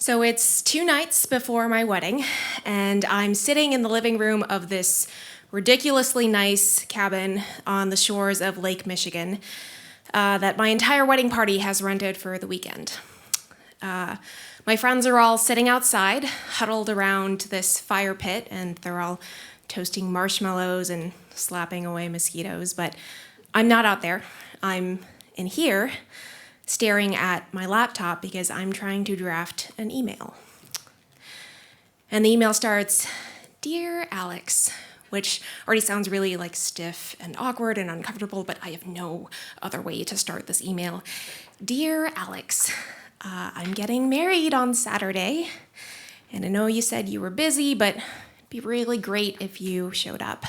So it's 2 nights before my wedding, and I'm sitting in the living room of this ridiculously nice cabin on the shores of Lake Michigan that my entire wedding party has rented for the weekend. My friends are all sitting outside, huddled around this fire pit, and they're all toasting marshmallows and slapping away mosquitoes, but I'm not out there. I'm in here, staring at my laptop because I'm trying to draft an email. And the email starts, "Dear Alex," which already sounds really like stiff and awkward and uncomfortable, but I have no other way to start this email. "Dear Alex, I'm getting married on Saturday, and I know you said you were busy, but it'd be really great if you showed up."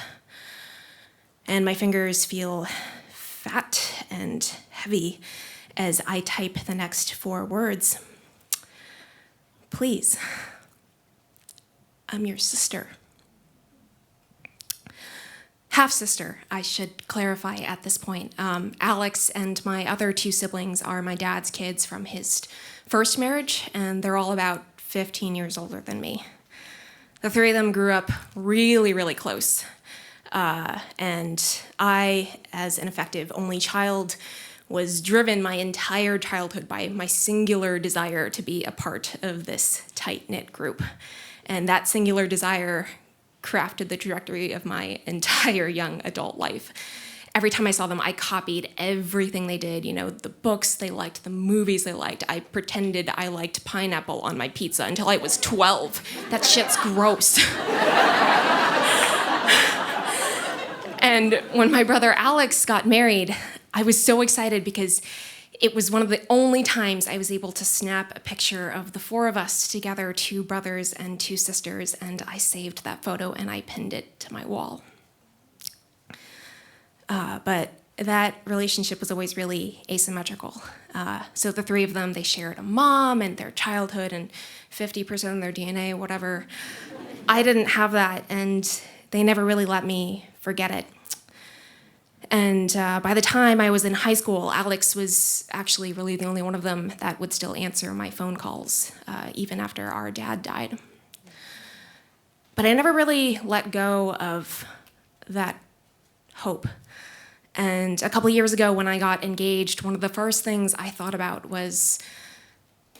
And my fingers feel fat and heavy as I type the next 4 words. "Please, I'm your sister." Half-sister, I should clarify at this point. Alex and my other 2 siblings are my dad's kids from his first marriage, and they're all about 15 years older than me. The 3 of them grew up really, really close. And I, as an effective only child, was driven my entire childhood by my singular desire to be a part of this tight-knit group. And that singular desire crafted the trajectory of my entire young adult life. Every time I saw them, I copied everything they did, the books they liked, the movies they liked. I pretended I liked pineapple on my pizza until I was 12. That shit's gross. And when my brother Alex got married, I was so excited because it was one of the only times I was able to snap a picture of the 4 of us together, 2 brothers and 2 sisters, and I saved that photo and I pinned it to my wall. But that relationship was always really asymmetrical. So the 3 of them, they shared a mom and their childhood and 50% of their DNA, whatever. I didn't have that, and they never really let me forget it. And by the time I was in high school, Alex was actually really the only one of them that would still answer my phone calls, even after our dad died. But I never really let go of that hope. And a couple years ago when I got engaged, one of the first things I thought about was,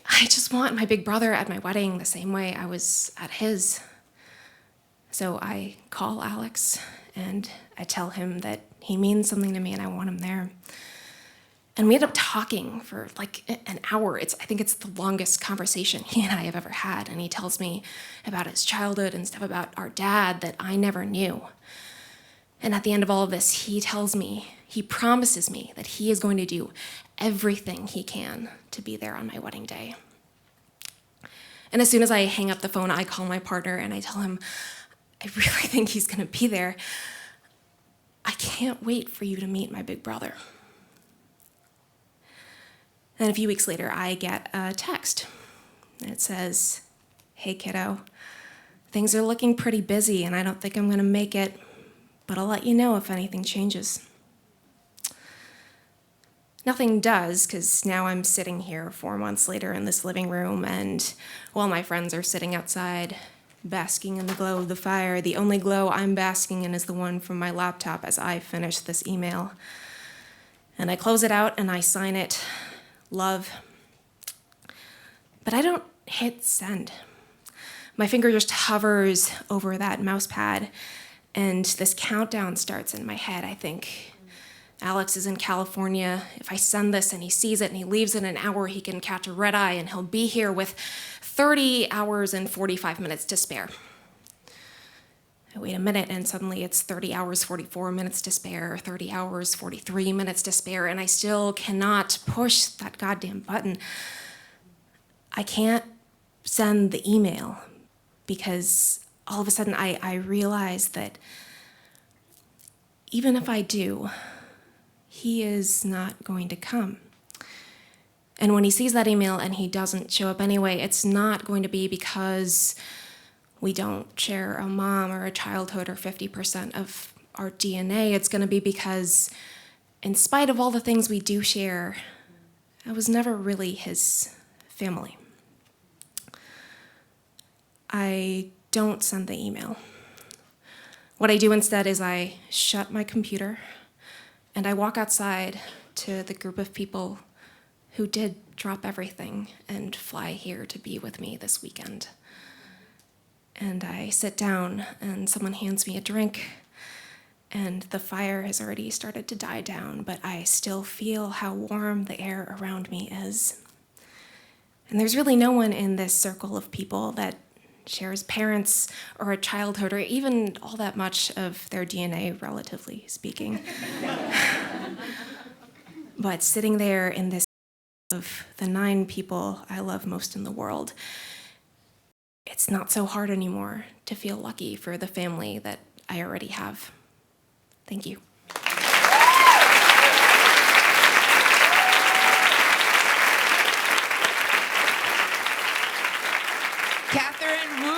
I just want my big brother at my wedding the same way I was at his. So I call Alex and I tell him that he means something to me and I want him there. And we end up talking for like an hour. I think it's the longest conversation he and I have ever had. And he tells me about his childhood and stuff about our dad that I never knew. And at the end of all of this, he promises me that he is going to do everything he can to be there on my wedding day. And as soon as I hang up the phone, I call my partner and I tell him, I really think he's going to be there. I can't wait for you to meet my big brother. And a few weeks later, I get a text. And it says, "Hey, kiddo, things are looking pretty busy and I don't think I'm going to make it, but I'll let you know if anything changes." Nothing does, because now I'm sitting here 4 months later in this living room, and while my friends are sitting outside, basking in the glow of the fire, the only glow I'm basking in is the one from my laptop as I finish this email. And I close it out and I sign it, "Love." But I don't hit send. My finger just hovers over that mouse pad, and this countdown starts in my head. I think, Alex is in California. If I send this and he sees it and he leaves in an hour, he can catch a red eye and he'll be here with 30 hours and 45 minutes to spare. I wait a minute and suddenly it's 30 hours, 44 minutes to spare, 30 hours, 43 minutes to spare, and I still cannot push that goddamn button. I can't send the email because all of a sudden I realize that even if I do, he is not going to come. And when he sees that email and he doesn't show up anyway, it's not going to be because we don't share a mom or a childhood or 50% of our DNA. It's going to be because, in spite of all the things we do share, I was never really his family. I don't send the email. What I do instead is I shut my computer and I walk outside to the group of people who did drop everything and fly here to be with me this weekend. And I sit down and someone hands me a drink, and the fire has already started to die down, but I still feel how warm the air around me is. And there's really no one in this circle of people that shares parents or a childhood or even all that much of their DNA, relatively speaking. But sitting there in this of the 9 people I love most in the world, it's not so hard anymore to feel lucky for the family that I already have. Thank you. Katherine Wu.